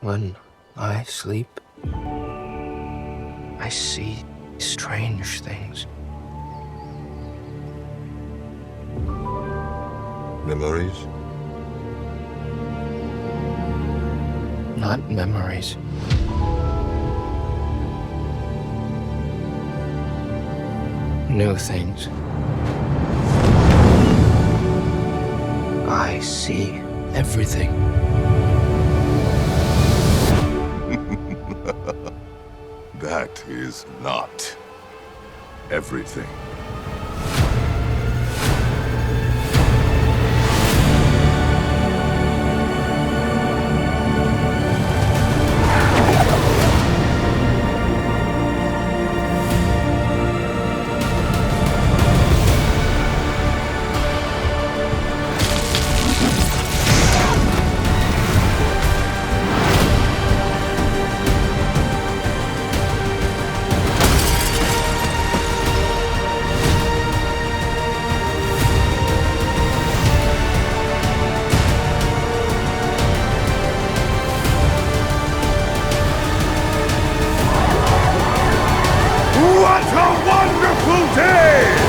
When I sleep, I see strange things. Memories? Not memories. New things. I see everything. That is not everything. What a wonderful day!